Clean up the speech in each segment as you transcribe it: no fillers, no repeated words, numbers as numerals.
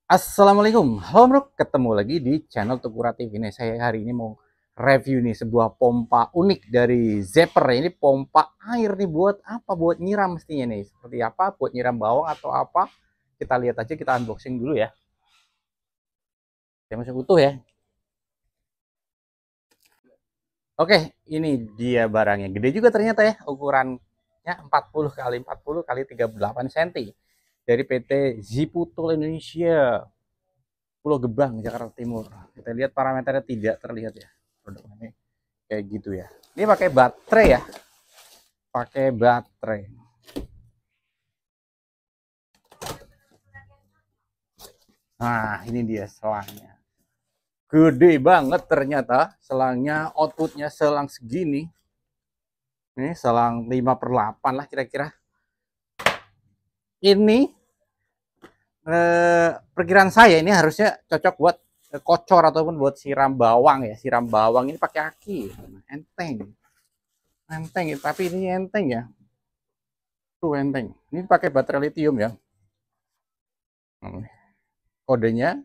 Assalamualaikum, halo bro, ketemu lagi di channel Tukuratif. Ini saya hari ini mau review nih sebuah pompa unik dari Zapper. Ini pompa air nih, buat apa? Buat nyiram mestinya nih. Seperti apa? Buat nyiram bawang atau apa? Kita lihat aja, kita unboxing dulu ya. Saya masih utuh ya. Oke, ini dia barangnya. Gede juga ternyata ya, ukurannya 40 kali 40 kali 38 cm dari PT Ziputul Indonesia, Pulau Gebang, Jakarta Timur. Kita lihat parameternya tidak terlihat ya. Produk ini kayak gitu ya. Ini pakai baterai ya, pakai baterai. Nah, ini dia selangnya. Gede banget ternyata selangnya, outputnya selang segini. Ini selang 5/8 lah kira-kira. Ini perkiraan saya ini harusnya cocok buat kocor ataupun buat siram bawang ya. Siram bawang ini pakai aki. Enteng. Enteng, tapi ini enteng ya. Tuh enteng. Ini pakai baterai lithium ya. Kodenya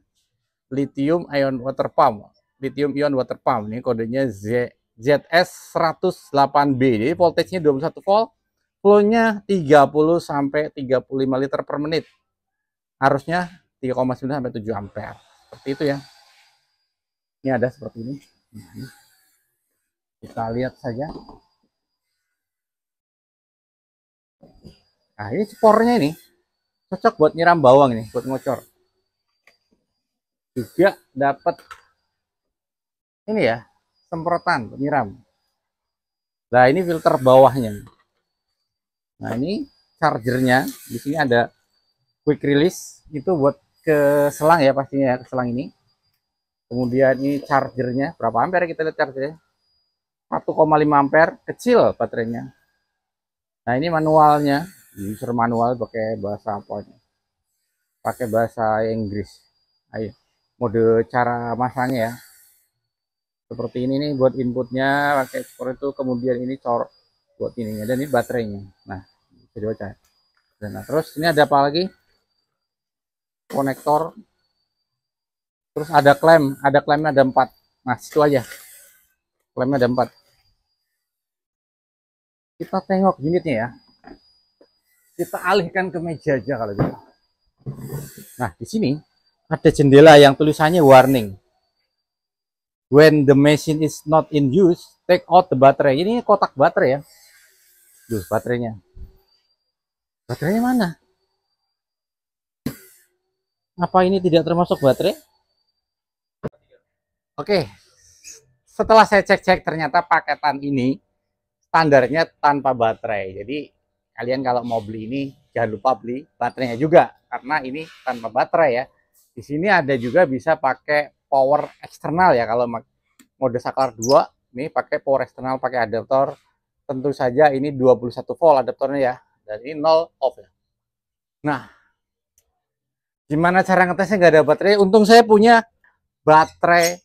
lithium ion water pump. Lithium ion water pump. Ini kodenya ZS 108B. Jadi voltage-nya 21 volt, flow-nya 30 sampai 35 liter per menit. Harusnya 3,9 sampai 7 ampere. Seperti itu ya. Ini ada seperti ini. Kita lihat saja. Nah, ini spornya ini cocok buat nyiram bawang ini, buat ngocor. Juga dapat ini ya, semprotan penyiram. Nah, ini filter bawahnya. Nah, ini chargernya. Di sini ada quick release, itu buat ke selang ya pastinya ya, ke selang ini. Kemudian ini chargernya, berapa ampere kita lihat chargernya. 1,5 ampere, kecil baterainya. Nah, ini manualnya, user manual pakai bahasa apa ini? Pakai bahasa Inggris. Ayo, mode cara masangnya ya. Seperti ini nih buat inputnya, pakai seperti itu. Kemudian ini cor buat ininya, dan ini baterainya. Nah, bisa dibaca. Nah, terus ini ada apa lagi? Konektor. Terus ada klemnya ada 4. Nah, situ aja. Klemnya ada 4. Kita tengok unitnya ya. Kita alihkan ke meja aja kalau gitu. Nah, di sini ada jendela yang tulisannya warning. When the machine is not in use, take out the battery. Ini kotak baterai ya. Duh, baterainya. Baterainya mana? Apa ini tidak termasuk baterai? Oke, setelah saya cek-cek ternyata paketan ini standarnya tanpa baterai. Jadi kalian kalau mau beli ini jangan lupa beli baterainya juga, karena ini tanpa baterai ya. Di sini ada juga bisa pakai power eksternal ya, kalau mode saklar 2 ini pakai power eksternal, pakai adaptor. Tentu saja ini 21 volt adaptornya ya, dan ini 0 off ya. Nah, gimana cara ngetesnya nggak ada baterai? Untung saya punya baterai,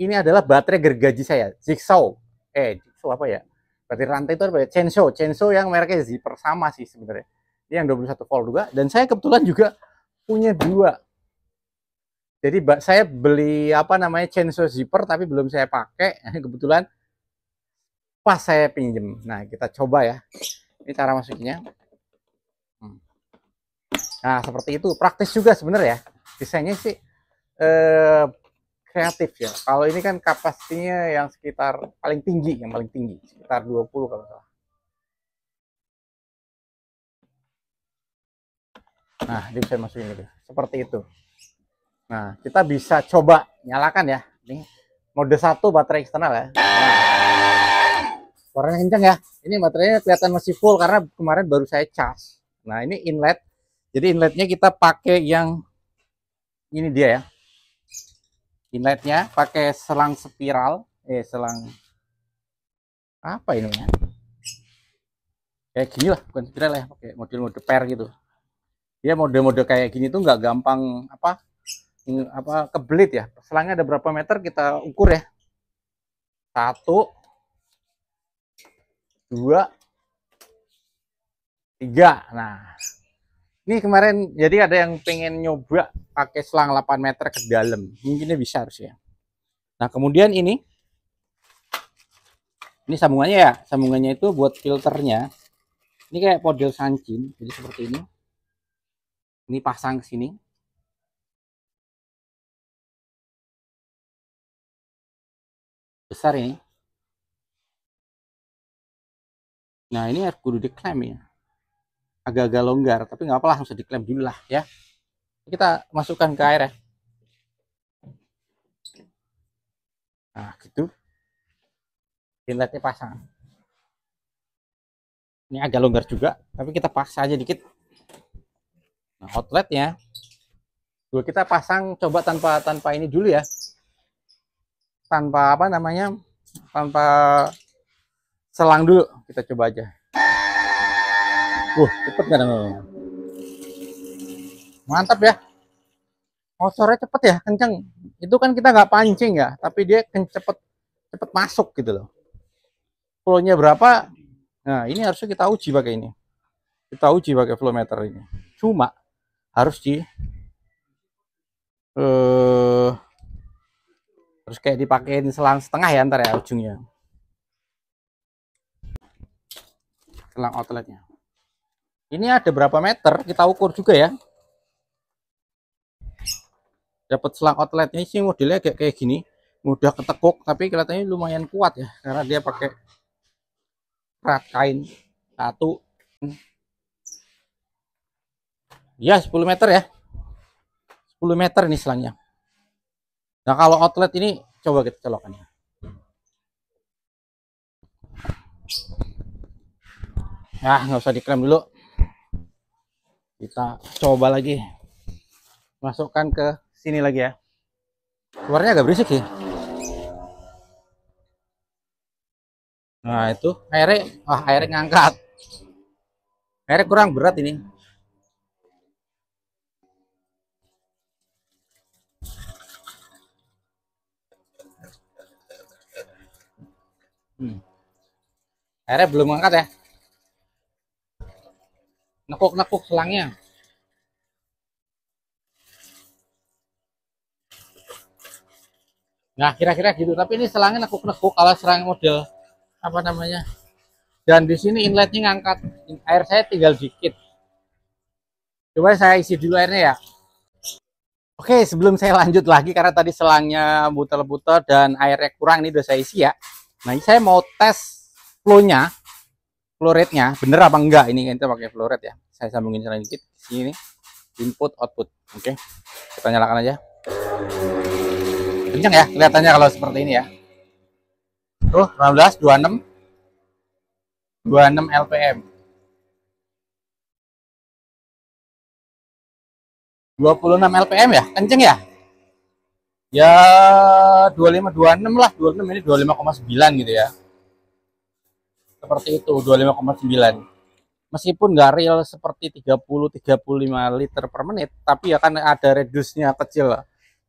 ini adalah baterai gergaji saya, Jigsaw. Jigsaw apa ya? Berarti rantai itu apa ya? Chainsaw yang mereknya Zipper, sama sih sebenarnya. Ini yang 21 volt juga, dan saya kebetulan juga punya dua. Jadi saya beli apa namanya Chainsaw Zipper tapi belum saya pakai. Kebetulan pas saya pinjem. Nah, kita coba ya. Ini cara masukinnya. Nah, seperti itu. Praktis juga sebenarnya ya. Desainnya sih eh, kreatif ya. Kalau ini kan kapasitinya yang sekitar paling tinggi, yang paling tinggi sekitar 20 kalau salah. Nah, ini saya masukin gitu. Seperti itu. Nah, kita bisa coba nyalakan ya. Ini mode 1 baterai eksternal ya. Nah, suaranya kencang ya. Ini baterainya kelihatan masih full karena kemarin baru saya cas. Nah, ini inlet. Jadi inletnya kita pakai yang ini dia ya. Inletnya pakai selang spiral, selang apa ini ya? Kayak gini lah, bukan spiral ya, pakai model-mode per gitu. Dia mode-mode kayak gini tuh nggak gampang kebelit ya. Selangnya ada berapa meter kita ukur ya. 1, 2, 3. Nah, Ini kemarin jadi ada yang pengen nyoba pakai selang 8 meter ke dalam. Mungkinnya bisa harusnya. Nah, kemudian ini sambungannya ya. Sambungannya itu buat filternya. Ini kayak model sancin, jadi seperti ini. Ini pasang ke sini. Besar ini. Nah, ini harus kudu diklaim ya. Agak-agak longgar, tapi nggak apa-apa, langsung diklaim dulu lah ya. Kita masukkan ke air ya. Nah, gitu. Inletnya pasang. Ini agak longgar juga, tapi kita paksa aja dikit. Nah, outletnya dulu kita pasang coba tanpa ini dulu ya. Tanpa apa namanya? Tanpa selang dulu. Kita coba aja. Cepet kan? Mantap ya. Motornya cepet ya, kenceng. Itu kan kita nggak pancing ya, tapi dia cepet masuk gitu loh. Flow-nya berapa? Nah, ini harusnya kita uji pakai ini. Kita uji pakai flow meter ini. Cuma harus harus kayak dipakein selang setengah ya ntar ya ujungnya. Selang outletnya. Ini ada berapa meter? Kita ukur juga ya. Dapat selang outletnya sih modelnya kayak gini, mudah ketekuk tapi kelihatannya lumayan kuat ya karena dia pakai rat kain satu. Ya 10 meter ya. 10 meter ini selangnya. Nah, kalau outlet ini coba kita colokan ya. Nah, nggak usah diklaim dulu. Kita coba lagi. Masukkan ke sini lagi ya. Suaranya agak berisik sih. Nah, itu airnya ngangkat. Airnya kurang berat ini. Airnya belum ngangkat ya. Nekuk-nekuk selangnya. Nah, kira-kira gitu. Tapi ini selangnya nekuk-nekuk kalau serang model apa namanya. Dan di sini inletnya ngangkat. Air saya tinggal dikit. Coba saya isi dulu airnya ya. Oke, sebelum saya lanjut lagi karena tadi selangnya butel-butel dan airnya kurang, ini udah saya isi ya. Nah, ini saya mau tes flow-nya, flow rate-nya, bener apa enggak ini kita pakai flow rate ya. Saya sambungin selang dikit sini, input output. Oke. Kita nyalakan aja. Kencang ya kelihatannya kalau seperti ini ya. Tuh, 19 26 LPM. 26 LPM ya, kenceng ya? Ya 25 26 lah, 26 ini 25,9 gitu ya. Seperti itu, 25,9. Meskipun nggak real seperti 30-35 liter per menit, tapi ya kan ada reduce-nya kecil.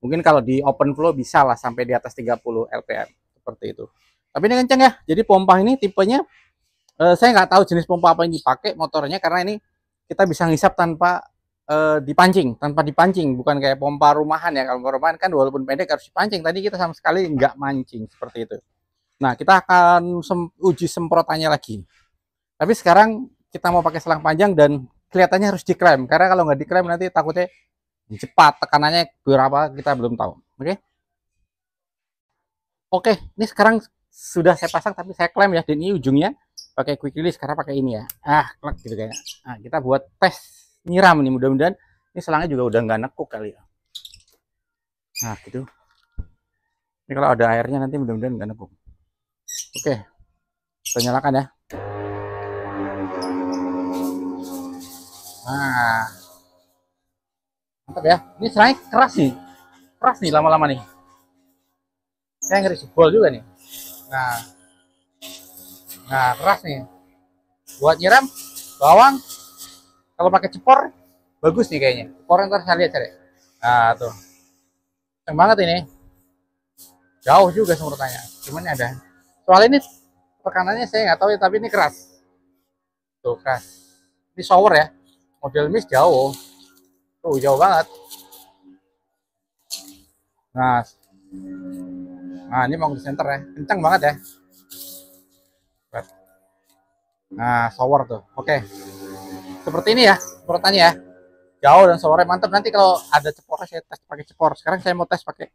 Mungkin kalau di open flow bisa lah sampai di atas 30 LPM. Seperti itu. Tapi ini kenceng ya, jadi pompa ini tipenya, saya nggak tahu jenis pompa apa yang dipakai motornya, karena ini kita bisa ngisap tanpa dipancing, bukan kayak pompa rumahan ya. Kalau pompa rumahan kan walaupun pendek harus dipancing. Tadi kita sama sekali nggak mancing seperti itu. Nah, kita akan uji semprotannya lagi. Tapi sekarang kita mau pakai selang panjang dan kelihatannya harus diklaim. Karena kalau nggak diklaim nanti takutnya cepat, tekanannya berapa kita belum tahu. Oke? Oke, ini sekarang sudah saya pasang tapi saya klaim ya. Dan ini ujungnya pakai quick release, karena pakai ini ya. Klek gitu kayaknya. Nah, kita buat tes nyiram nih, mudah-mudahan ini selangnya juga udah nggak nekuk kali ya. Nah, gitu. Ini kalau ada airnya nanti mudah-mudahan nggak nekuk. Oke, kita nyalakan ya. Nah, mantap ya. Ini selangnya keras nih lama-lama nih. Saya ngeri jebol juga nih. Nah keras nih. Buat nyiram bawang, kalau pakai cepor bagus nih kayaknya. Cepor ntar saya lihat cari. Nah tuh, kenceng banget ini. Jauh juga semprotannya. Cuman ada. Soal ini tekanannya saya nggak tahu ya, tapi ini keras. Tuh keras. Ini shower ya. model Miss jauh. Tuh, jauh banget. Nah, ini mau di center ya. Kencang banget ya. Nah, shower tuh. Oke. Seperti ini ya, semprotannya ya. Jauh dan showernya mantap. Nanti kalau ada cepor saya tes pakai cepor. Sekarang saya mau tes pakai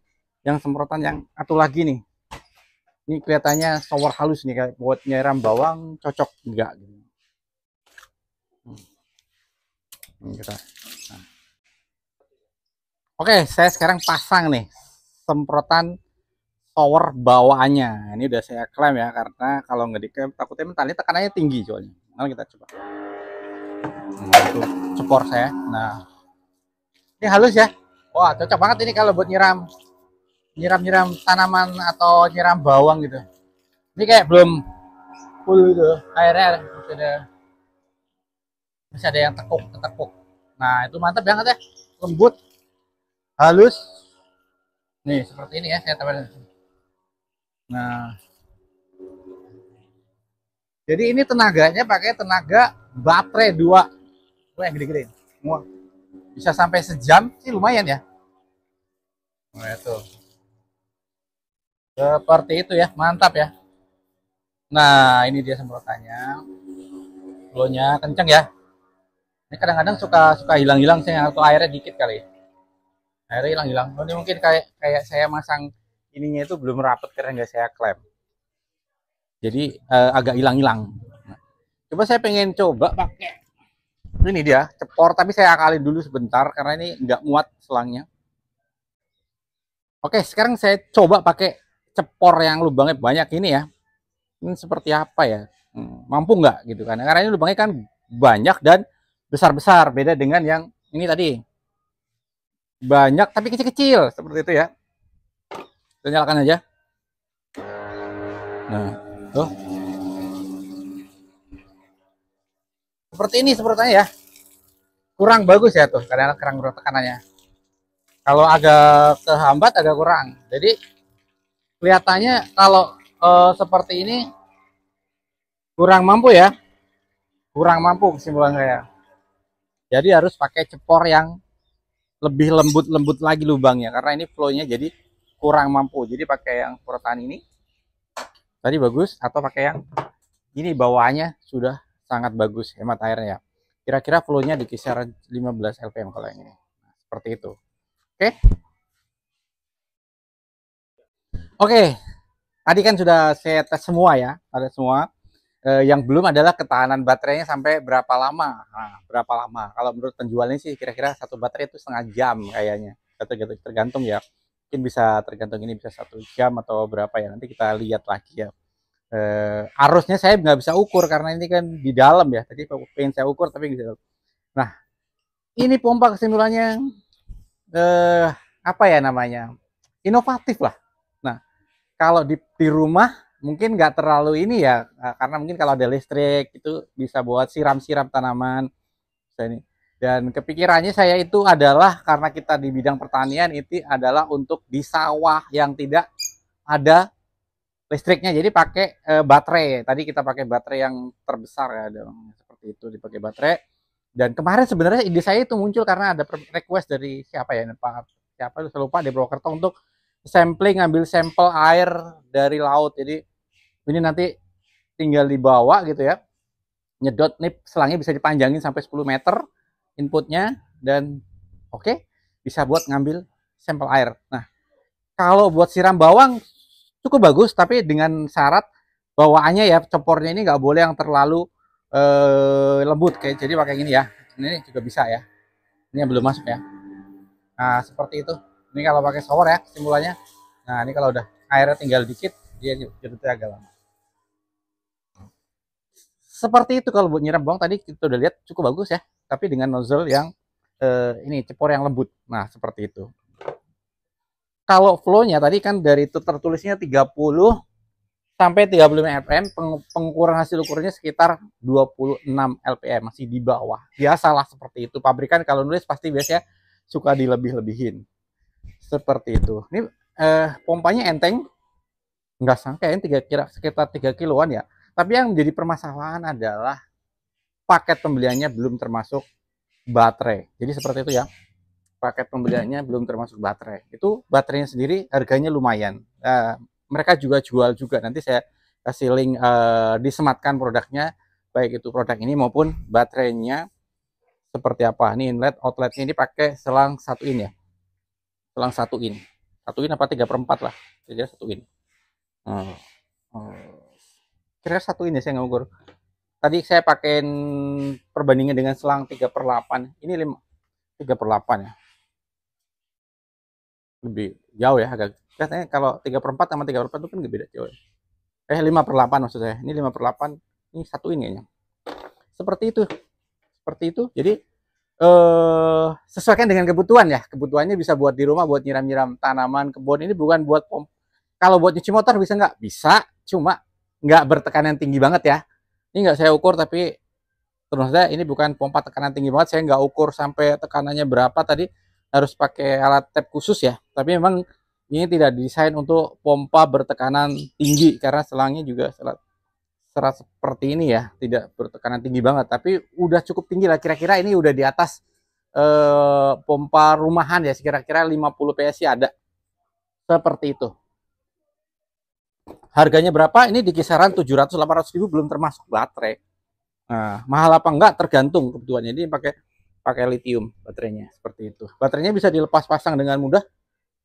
yang semprotan yang satu lagi nih. Ini kelihatannya shower halus nih, kayak buat nyiram bawang cocok enggak gitu. Kita. Nah. Oke, saya sekarang pasang nih semprotan shower bawaannya. Ini udah saya klaim ya, karena kalau nggak diklaim takutnya mentalnya tekanannya tinggi soalnya. Nah, kita coba. Itu cepor saya. Nah, ini halus ya. Wah, cocok banget ini kalau buat nyiram tanaman atau nyiram bawang gitu. Ini kayak belum full gitu airnya, masih ada yang tekuk. Nah, itu mantap banget ya, lembut, halus. Nih seperti ini ya, saya tambahin. Nah, jadi ini tenaganya pakai tenaga baterai 2 yang gede-gede semua, bisa sampai sejam sih, lumayan ya. Nah, itu seperti itu ya, mantap ya. Nah, ini dia semprotannya, flownya kenceng ya. Ini kadang-kadang suka hilang-hilang saya, atau airnya dikit kali. Airnya hilang-hilang. Ini mungkin kayak saya masang ininya itu belum rapet karena nggak saya klem. Jadi agak hilang-hilang. Nah, coba saya pengen coba pakai ini dia cepor, tapi saya akalin dulu sebentar karena ini nggak muat selangnya. Oke, sekarang saya coba pakai cepor yang lubangnya banyak ini ya. Ini seperti apa ya? Mampu nggak gitu kan? Karena ini lubangnya kan banyak dan besar-besar, beda dengan yang ini tadi. Banyak tapi kecil-kecil, seperti itu ya. Kita nyalakan aja. Nah, tuh. Seperti ini sepertinya ya. Kurang bagus ya tuh, kadang kurang tekanannya. Kalau agak kehambat agak kurang. Jadi kelihatannya kalau seperti ini kurang mampu ya. Kurang mampu kesimpulan saya. Jadi harus pakai cepor yang lebih lembut lagi lubangnya, karena ini flow-nya jadi kurang mampu. Jadi pakai yang semprotan ini tadi bagus, atau pakai yang ini bawaannya sudah sangat bagus, hemat airnya. Kira-kira flow-nya di kisaran 15 lpm kalau yang ini. Nah, seperti itu. Oke. Tadi kan sudah saya tes semua ya, ada semua. Yang belum adalah ketahanan baterainya sampai berapa lama. Nah, berapa lama? Kalau menurut penjualnya sih kira-kira satu baterai itu setengah jam kayaknya. Tergantung ya. Mungkin bisa tergantung, ini bisa 1 jam atau berapa ya. Nanti kita lihat lagi ya. Arusnya saya nggak bisa ukur karena ini kan di dalam ya. Tadi pengen saya ukur tapi bisa. Nah, ini pompa kesimpulannya apa ya namanya? Inovatif lah. Nah, kalau di rumah mungkin nggak terlalu ini ya, karena mungkin kalau ada listrik itu bisa buat siram-siram tanaman. Ini. Dan kepikirannya saya itu adalah karena kita di bidang pertanian, itu adalah untuk di sawah yang tidak ada listriknya. Jadi pakai baterai. Tadi kita pakai baterai yang terbesar ya, seperti itu, dipakai baterai. Dan kemarin sebenarnya ide saya itu muncul karena ada request dari siapa ya, Pak? Siapa saya lupa, di Purwokerto, untuk sampling, ngambil sampel air dari laut. Jadi ini nanti tinggal dibawa gitu ya, nyedot nih, selangnya bisa dipanjangin sampai 10 meter inputnya, dan oke, bisa buat ngambil sampel air. Nah, kalau buat siram bawang cukup bagus, tapi dengan syarat bawaannya ya, cepornya ini nggak boleh yang terlalu lembut kayak, jadi pakai gini ya. Ini juga bisa ya. Ini yang belum masuk ya. Nah, seperti itu. Ini kalau pakai shower ya kesimpulannya. Nah, ini kalau udah airnya tinggal dikit, dia nyedotnya agak lama. Seperti itu kalau buat nyiram bawang, tadi kita udah lihat cukup bagus ya, tapi dengan nozzle yang ini cepor yang lembut. Nah, seperti itu. Kalau flow-nya tadi kan dari itu tertulisnya 30 sampai 35 lpm, pengukuran hasil ukurnya sekitar 26 lpm, masih di bawah. Biasalah seperti itu. Pabrikan kalau nulis pasti biasanya suka dilebih-lebihin. Seperti itu. Ini pompanya enteng, nggak sangka ya, sekitar 3 kiloan ya. Tapi yang menjadi permasalahan adalah paket pembeliannya belum termasuk baterai. Jadi seperti itu ya. Paket pembeliannya belum termasuk baterai. Itu baterainya sendiri harganya lumayan. Mereka juga jual juga. Nanti saya kasih link disematkan produknya, baik itu produk ini maupun baterainya seperti apa. Ini inlet outletnya ini pakai selang 1 in ya. Selang 1 in. 1 in apa 3/4 lah. Jadi 1 in. Kira-kira 1 in ya, saya nggak ukur. Tadi saya pakai perbandingan dengan selang 3/8. Ini 3/8 ya. Lebih jauh ya, agak katanya kalau 3/4 sama 3/4 itu kan gak beda jauh ya. 5/8 maksud saya. Ini 5/8, ini 1 in kayaknya. Seperti itu. Seperti itu. Jadi sesuaikan dengan kebutuhan ya. Kebutuhannya bisa buat di rumah, buat nyiram-nyiram tanaman, kebun. Ini bukan buat kalau buat nyuci motor bisa nggak? Bisa, cuma nggak bertekanan tinggi banget ya. Ini nggak saya ukur, tapi terus saya ini bukan pompa tekanan tinggi banget. Saya nggak ukur sampai tekanannya berapa tadi, harus pakai alat tap khusus ya. Tapi memang ini tidak didesain untuk pompa bertekanan tinggi karena selangnya juga serat seperti ini ya, tidak bertekanan tinggi banget, tapi udah cukup tinggi lah. Kira-kira ini udah di atas pompa rumahan ya, kira-kira 50 PSI ada. Seperti itu. Harganya berapa? Ini di kisaran 700-800 ribu belum termasuk baterai. Nah, mahal apa enggak tergantung kebutuhannya. Ini pakai lithium baterainya, seperti itu. Baterainya bisa dilepas pasang dengan mudah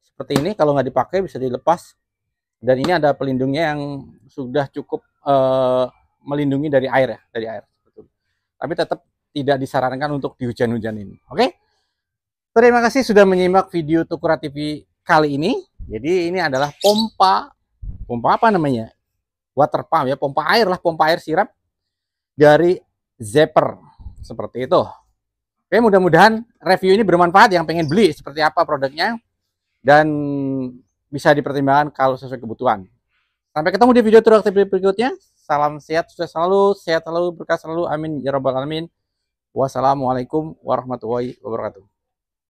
seperti ini. Kalau nggak dipakai bisa dilepas. Dan ini ada pelindungnya yang sudah cukup melindungi dari air ya, dari air. Tapi tetap tidak disarankan untuk di hujan-hujanin. Oke? Terima kasih sudah menyimak video Tukura TV kali ini. Jadi ini adalah pompa apa namanya? Water pump ya, pompa air lah, pompa air sirap dari Zapper. Seperti itu. Oke, mudah-mudahan review ini bermanfaat yang pengen beli seperti apa produknya dan bisa dipertimbangkan kalau sesuai kebutuhan. Sampai ketemu di video Tukura TV berikutnya. Salam sehat, sukses selalu, berkah selalu, amin ya rabbal alamin. Wassalamualaikum warahmatullahi wabarakatuh.